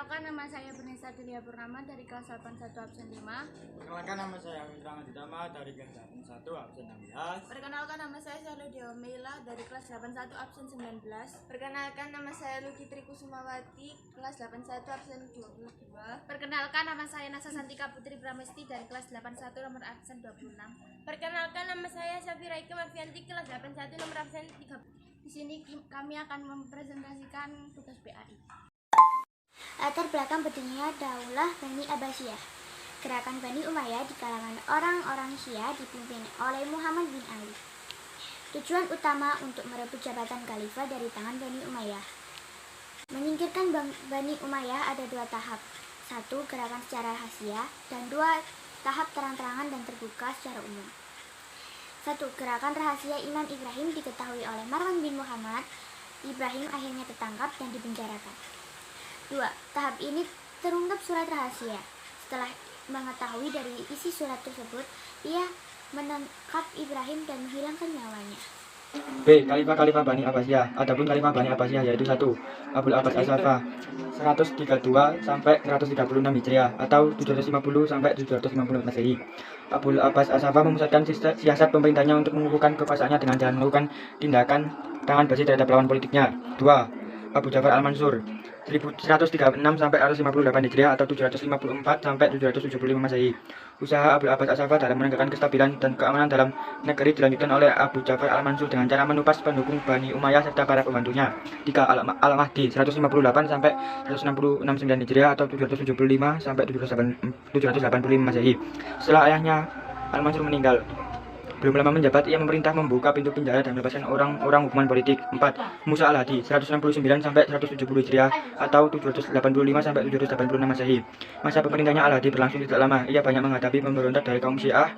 Perkenalkan, nama saya Bernisa Tilia Purnama dari kelas 81 absen 5. Perkenalkan, nama saya Windra Maditama dari kelas 81 absen 16. Perkenalkan, nama saya Saludio Meila dari kelas 81 absen 19. Perkenalkan, nama saya Luki Trikusumawati, kelas 81 absen 22. Perkenalkan, nama saya Nasa Santika Putri Pramesti dari kelas 81 nomor absen 26. Perkenalkan, nama saya Safira Ika Marfianti, kelas 81 nomor absen 30. Di sini kami akan mempresentasikan tugas PAI. Latar belakang berdirinya Daulah Bani Abbasiyah. Gerakan Bani Umayyah di kalangan orang-orang Syiah dipimpin oleh Muhammad bin Ali. Tujuan utama untuk merebut jabatan khalifah dari tangan Bani Umayyah. Menyingkirkan Bani Umayyah ada dua tahap. Satu, gerakan secara rahasia, dan dua, tahap terang-terangan dan terbuka secara umum. Satu, gerakan rahasia Imam Ibrahim diketahui oleh Marwan bin Muhammad. Ibrahim akhirnya tertangkap dan dipenjarakan. 2. Tahap ini terungkap surat rahasia. Setelah mengetahui dari isi surat tersebut, ia menangkap Ibrahim dan menghilangkan nyawanya. B. Khalifah Bani Abbasiyah. Adapun Khalifah Bani Abbasiyah yaitu 1. Abul Abbas As-Saffah 132 sampai 136 Hijriah atau 750 sampai 750 Masehi. Abul Abbas As-Saffah memusatkan siasat pemerintahnya untuk mengukuhkan kekuasaannya dengan cara melakukan tindakan tangan besi terhadap lawan politiknya. 2. Abu Ja'far Al-Mansur 1136 sampai 158 Hijriah atau 754 sampai 775 Masehi. Usaha Abul Abbas As-Saffah dalam menegakkan kestabilan dan keamanan dalam negeri dilanjutkan oleh Abu Ja'far Al-Mansur dengan cara menupas pendukung Bani Umayyah serta para pembantunya. 3. Al-Mahdi 158 sampai 169 Hijriah atau 775 sampai 785 Masehi. Setelah ayahnya Al-Mansur meninggal, belum lama menjabat, ia memerintah membuka pintu penjara dan melepaskan orang-orang hukuman politik. 4. Musa al-Hadi 169 sampai 170 Hijriah atau 785 sampai 786 Masehi. Masa pemerintahnya al-Hadi berlangsung tidak lama. Ia banyak menghadapi pemberontak dari kaum Syiah,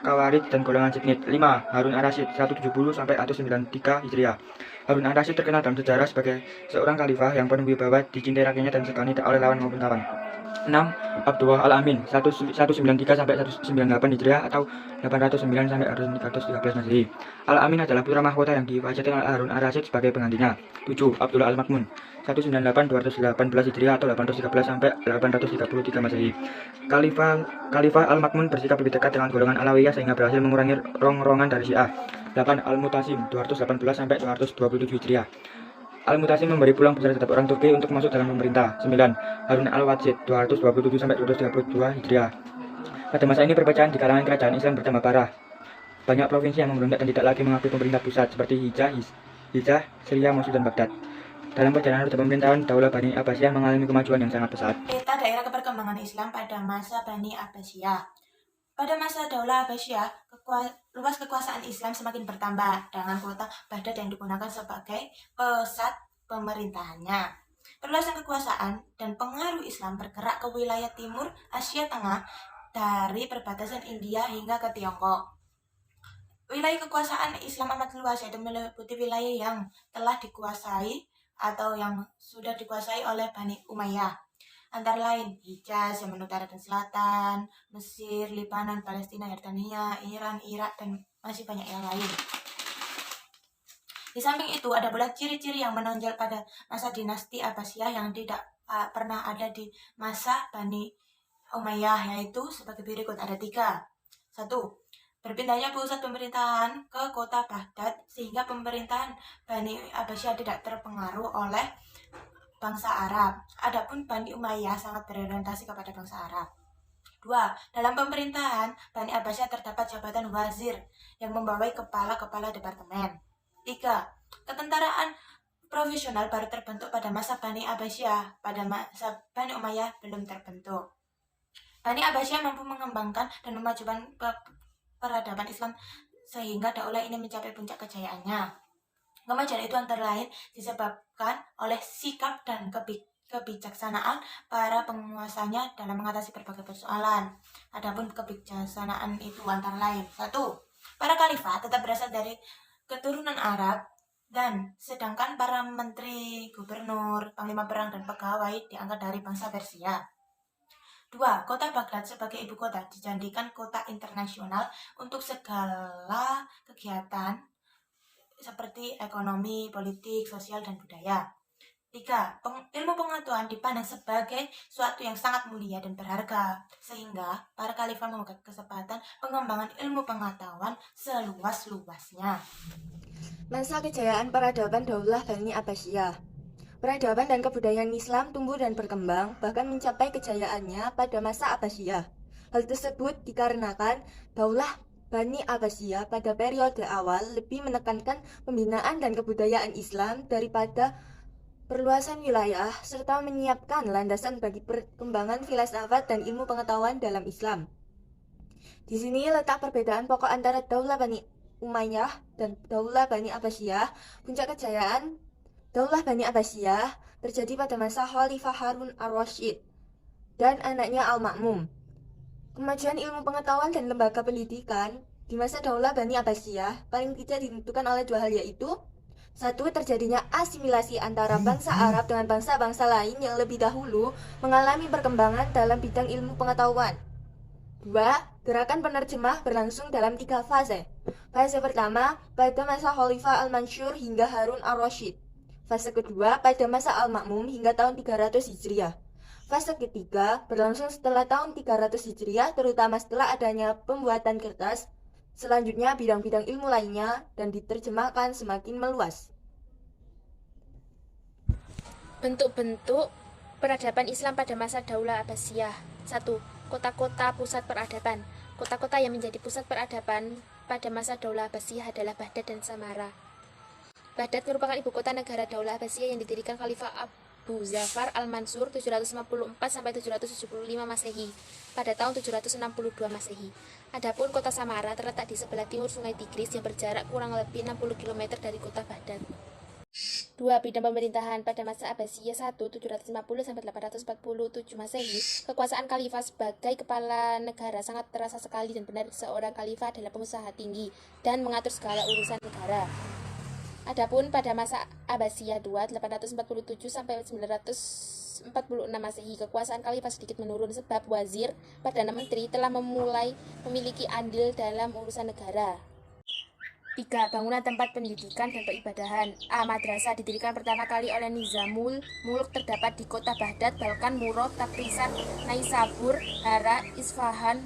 Khawarij dan golongan Signit. 5. Harun ar-Rasyid 170 sampai 193 Hijriah. Harun ar-Rasyid terkenal dalam sejarah sebagai seorang khalifah yang penuh wibawa, dicintai rakyatnya dan sekali tak oleh lawan maupun kawan. 6. Abdullah Al-Amin 193 sampai 198 Hijriah atau 809 sampai 1313 Masehi. Al-Amin adalah putra mahkota yang diwajibkan oleh Harun ar-Rasyid sebagai penggantinya. 7. Abdullah Al-Makmun 198-218 Hijriah atau 813 sampai 833 Masehi. Khalifah Al-Makmun bersikap lebih dekat dengan golongan Alawiyah sehingga berhasil mengurangi rongrongan dari Syiah. 8. Al-Mutasim 218 sampai 227 Hijriah. Al-Mutasim memberi pulang besar terhadap orang Turki untuk masuk dalam pemerintah. 9. Harun al-Wajid 227 sampai 232 Hijriah. Pada masa ini perpecahan di kalangan kerajaan Islam bertambah parah. Banyak provinsi yang memberontak dan tidak lagi mengakui pemerintah pusat seperti Hijaz, Syria, Mosul dan Baghdad. Dalam perjalanan roda pemerintahan, Daulah Bani Abbasiyah mengalami kemajuan yang sangat pesat. Peta daerah keperkembangan Islam pada masa Bani Abbasiyah. Pada masa Daulah Abbasiyah, luas kekuasaan Islam semakin bertambah dengan kota Baghdad yang digunakan sebagai pusat pemerintahannya. Perluasan kekuasaan dan pengaruh Islam bergerak ke wilayah timur Asia Tengah dari perbatasan India hingga ke Tiongkok. Wilayah kekuasaan Islam amat luas, yaitu meliputi wilayah yang telah dikuasai atau yang sudah dikuasai oleh Bani Umayyah, antara lain Hijaz yang utara dan selatan, Mesir, Lebanon, Palestina, Yordania, Iran, Irak, dan masih banyak yang lain. Di samping itu ada pula ciri-ciri yang menonjol pada masa dinasti Abbasiyah yang tidak pernah ada di masa Bani Umayyah, yaitu sebagai berikut. Ada 3. 1. Berpindahnya pusat pemerintahan ke kota Baghdad sehingga pemerintahan Bani Abbasiyah tidak terpengaruh oleh bangsa Arab. Adapun Bani Umayyah sangat berorientasi kepada bangsa Arab. 2. Dalam pemerintahan Bani Abbasiyah terdapat jabatan wazir yang membawai kepala-kepala departemen. 3. Ketentaraan profesional baru terbentuk pada masa Bani Abbasiyah. Pada masa Bani Umayyah belum terbentuk. Bani Abbasiyah mampu mengembangkan dan memajukan peradaban Islam sehingga daulah ini mencapai puncak kejayaannya. Kemajuan itu antara lain disebabkan oleh sikap dan kebijaksanaan para penguasanya dalam mengatasi berbagai persoalan. Adapun kebijaksanaan itu antara lain: 1. Para khalifah tetap berasal dari keturunan Arab, dan sedangkan para menteri, gubernur, panglima perang, dan pegawai diangkat dari bangsa Persia. 2. Kota Baghdad sebagai ibu kota dijadikan kota internasional untuk segala kegiatan seperti ekonomi, politik, sosial, dan budaya. 3. Ilmu pengetahuan dipandang sebagai suatu yang sangat mulia dan berharga, sehingga para khalifah membuka kesempatan pengembangan ilmu pengetahuan seluas-luasnya. Masa kejayaan peradaban Daulah Bani Abbasiyah. Peradaban dan kebudayaan Islam tumbuh dan berkembang, bahkan mencapai kejayaannya pada masa Abbasiyah. Hal tersebut dikarenakan Daulah Bani Abbasiyah pada periode awal lebih menekankan pembinaan dan kebudayaan Islam daripada perluasan wilayah, serta menyiapkan landasan bagi perkembangan filsafat dan ilmu pengetahuan dalam Islam. Di sini letak perbedaan pokok antara Daulah Bani Umayyah dan Daulah Bani Abbasiyah. Puncak kejayaan Daulah Bani Abbasiyah terjadi pada masa Khalifah Harun ar-Rasyid dan anaknya Al-Ma'mum. Kemajuan ilmu pengetahuan dan lembaga pendidikan di masa Daulah Bani Abbasiyah paling tidak ditentukan oleh dua hal, yaitu: 1. Terjadinya asimilasi antara bangsa Arab dengan bangsa-bangsa lain yang lebih dahulu mengalami perkembangan dalam bidang ilmu pengetahuan. 2. Gerakan penerjemah berlangsung dalam 3 fase. Fase pertama pada masa Khalifah Al-Mansur hingga Harun ar-Rasyid. Fase kedua pada masa Al-Ma'mum hingga tahun 300 Hijriah. Fase ketiga berlangsung setelah tahun 300 Hijriah, terutama setelah adanya pembuatan kertas. Selanjutnya bidang-bidang ilmu lainnya dan diterjemahkan semakin meluas. Bentuk-bentuk peradaban Islam pada masa Daulah Abbasiyah. 1. Kota-kota pusat peradaban. Kota-kota yang menjadi pusat peradaban pada masa Daulah Abbasiyah adalah Baghdad dan Samarra. Baghdad merupakan ibu kota negara Daulah Abbasiyah yang didirikan Khalifah Abu Zafar Al-Mansur 754-775 Masehi pada tahun 762 Masehi. Adapun kota Samarra terletak di sebelah timur Sungai Tigris yang berjarak kurang lebih 60 km dari kota Baghdad. 2. Bidang pemerintahan pada masa Abbasiyah 1. 750-847 Masehi. Kekuasaan khalifah sebagai kepala negara sangat terasa sekali dan benar. Seorang khalifah adalah pengusaha tinggi dan mengatur segala urusan negara. Adapun pada masa Abbasiyah 2. 847-946 Masehi, kekuasaan khalifah sedikit menurun sebab wazir, perdana menteri telah mulai memiliki andil dalam urusan negara. 3. Bangunan tempat pendidikan dan peribadahan. Madrasah didirikan pertama kali oleh Nizamul Mulk, terdapat di kota Baghdad, Balkan, Murad, Tabriz, Naisabur, Hara, Isfahan,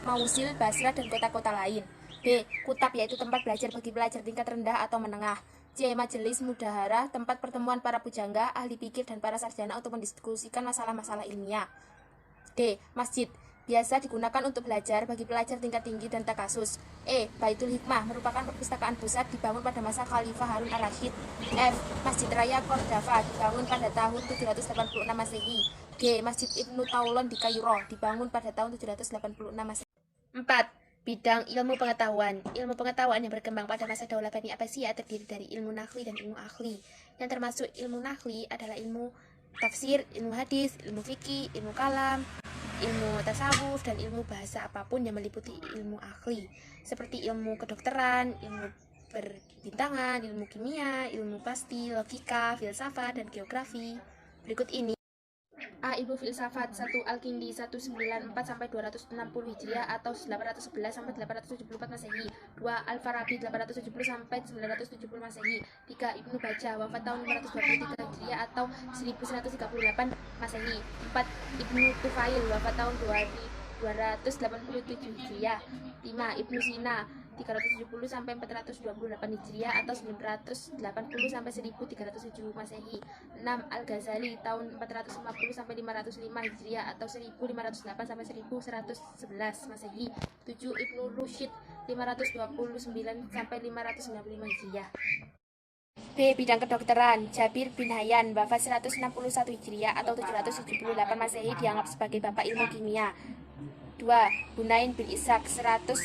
Mausil, Basra, dan kota-kota lain. B. Kutab, yaitu tempat belajar bagi pelajar tingkat rendah atau menengah. C. Majelis Mudahara, tempat pertemuan para pujangga, ahli pikir, dan para sarjana untuk mendiskusikan masalah-masalah ilmiah. D. Masjid, biasa digunakan untuk belajar bagi pelajar tingkat tinggi dan takasus. E. Baitul Hikmah, merupakan perpustakaan pusat, dibangun pada masa Khalifah Harun ar-Rasyid. F. Masjid Raya Cordoba, dibangun pada tahun 786 Masehi. G. Masjid Ibnu Taulon di Kairo, dibangun pada tahun 786 Masehi. 4. Bidang ilmu pengetahuan. Ilmu pengetahuan yang berkembang pada masa Daulah Bani Abbasiyah terdiri dari ilmu nakhli dan ilmu akhli. Yang termasuk ilmu nakhli adalah ilmu tafsir, ilmu hadis, ilmu fikih, ilmu kalam, ilmu tasawuf, dan ilmu bahasa apapun yang meliputi ilmu akhli, seperti ilmu kedokteran, ilmu perbintangan, ilmu kimia, ilmu pasti, logika, filsafat, dan geografi. Berikut ini: A. Ilmu filsafat. 1. Al-Kindi 194-260 Hijriah atau 811-874 Masehi. 2. Al-Farabi 870-970 Masehi. 3. Ibnu Bajjah, wafat tahun 523 Hijriah atau 1138 Masehi. 4. Ibnu Tufail, wafat tahun 287 Hijriah. 5. Ibnu Sina 370-428 Hijriah atau 980-1307 Masehi. 6. Al-Ghazali tahun 450-505 Hijriah atau 1508-1111 Masehi. 7. Ibnu Rusyid 529-595 Hijriah. B. Bidang kedokteran. Jabir bin Hayyan, wafat 161 Hijriah atau 778 Masehi, dianggap sebagai bapak ilmu kimia. 2. Hunain bin Ishaq 194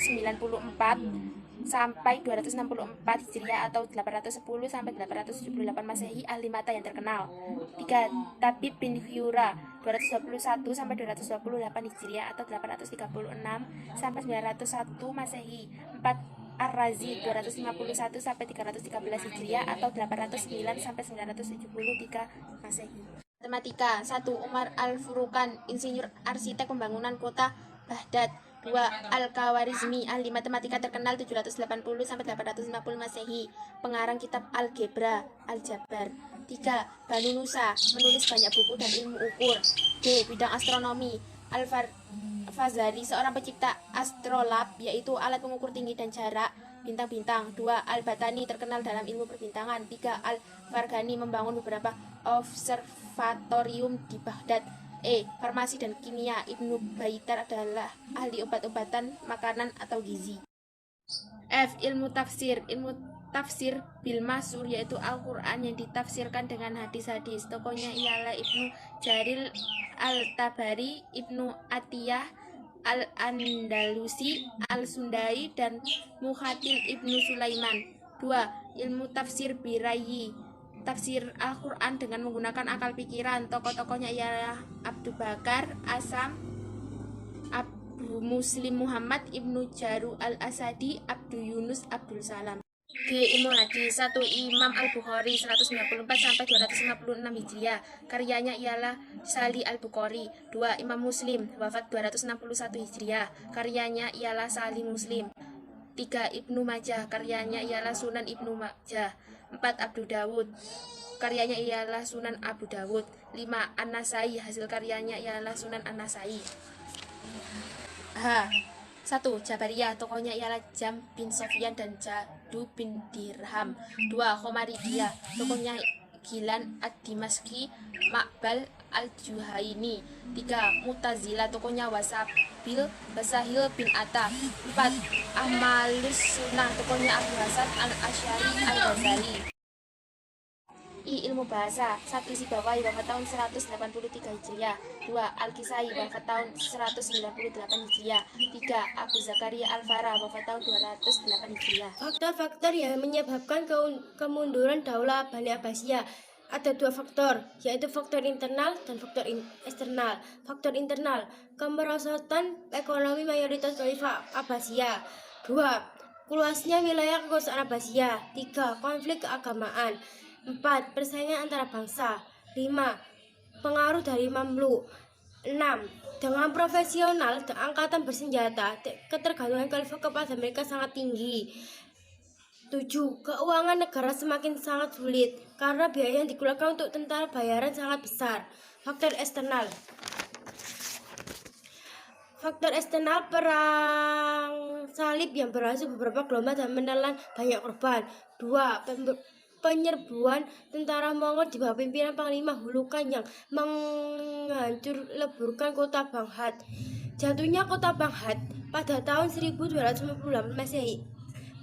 sampai 264 Hijriah atau 810 sampai 878 Masehi, ahli mata yang terkenal. 3. Tabib bin Hyura 221 sampai 228 Hijriah atau 836 sampai 901 Masehi. 4. Ar-Razi 251 sampai 313 Hijriah atau 809 sampai 973 Masehi. Matematika. 1. Umar Al-Furukan, insinyur arsitek pembangunan kota Baghdad. 2. Al-Khawarizmi, ahli matematika terkenal 780-850 Masehi, pengarang kitab Algebra, Aljabar. 3. Banu Nusa, menulis banyak buku dan ilmu ukur. D. Bidang astronomi, Al-Fazari, seorang pencipta astrolab, yaitu alat pengukur tinggi dan jarak bintang-bintang. 2. Al-Batani, terkenal dalam ilmu perbintangan. 3. Al-Farghani, membangun beberapa observatorium di Baghdad. Farmasi dan kimia, Ibnu Baitar adalah ahli obat-obatan, makanan atau gizi. F. Ilmu tafsir. Ilmu tafsir bil masur, yaitu Al-Quran yang ditafsirkan dengan hadis-hadis. Tokohnya ialah Ibnu Jarir Al-Tabari, Ibnu Atiyah Al-Andalusi, Al-Sundai, dan Muhatil Ibnu Sulaiman. 2. Ilmu tafsir birayi, tafsir Al-Quran dengan menggunakan akal pikiran. Tokoh-tokohnya ialah Abu Bakar Asam, Abu Muslim Muhammad, Ibnu Jaru Al-Asadi, Abdu Yunus Abdul Salam. G. Ilmu hadis. 1. Imam Al-Bukhari 194-256 Hijriah. Karyanya ialah Sahih Al-Bukhari. 2. Imam Muslim, wafat 261 Hijriah. Karyanya ialah Sahih Muslim. 3. Ibnu Majah, karyanya ialah Sunan Ibnu Majah. 4. Abu Dawud, karyanya ialah Sunan Abu Dawud. 5. An-Nasai, hasil karyanya ialah Sunan An-Nasai. H. 1. Jabariyah, tokohnya ialah Jam bin Sofyan dan Jadu bin Dirham. 2. Khomaridiyah, tokohnya Gilan Ad-Dimashqi, Ma'bal Al-Juhaini. 3. Mu'tazilah, tokohnya Wasahil bin Atta. 4. Ahmalus Sunnah, tokohnya Abu Hasan Al-Asy'ari Al-Ghazali. I. Ilmu bahasa. 1. Sibawayh, wafat tahun 183 Hijriah. 2. Al-Kisai, wafat tahun 198 Hijriah. 3. Abu Zakaria Al-Farah, wafat tahun 208 Hijriah. Faktor-faktor yang menyebabkan kemunduran Daulah Bani Abbasiyah. Ada 2 faktor, yaitu faktor internal dan faktor eksternal. Faktor internal, kemerosotan ekonomi mayoritas Khalifah Abbasiyah. 2. Luasnya wilayah kekuasaan Abbasiyah. 3. Konflik keagamaan. 4. Persaingan antara bangsa. 5. Pengaruh dari Mamluk. 6. Dengan profesional dan angkatan bersenjata, ketergantungan Khalifah kepada mereka sangat tinggi. 7. Keuangan negara semakin sangat sulit karena biaya yang dikeluarkan untuk tentara bayaran sangat besar. Faktor eksternal. Faktor eksternal, perang salib yang berlangsung beberapa gelombang dan menelan banyak korban. 2. Penyerbuan tentara Mongol di bawah pimpinan Panglima Hulukan yang leburkan kota Baghdad. Jatuhnya kota Baghdad pada tahun 1258 Masehi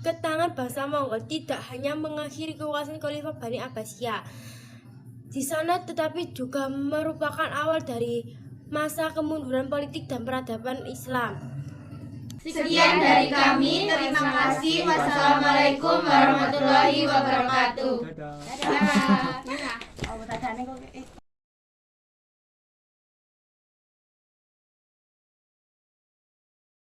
ke tangan bangsa Mongol tidak hanya mengakhiri kekuasaan Khalifah Bani Abbasiyah di sana, tetapi juga merupakan awal dari masa kemunduran politik dan peradaban Islam. Sekian dari kami, terima kasih. Wassalamualaikum warahmatullahi wabarakatuh. Dadah. Dadah.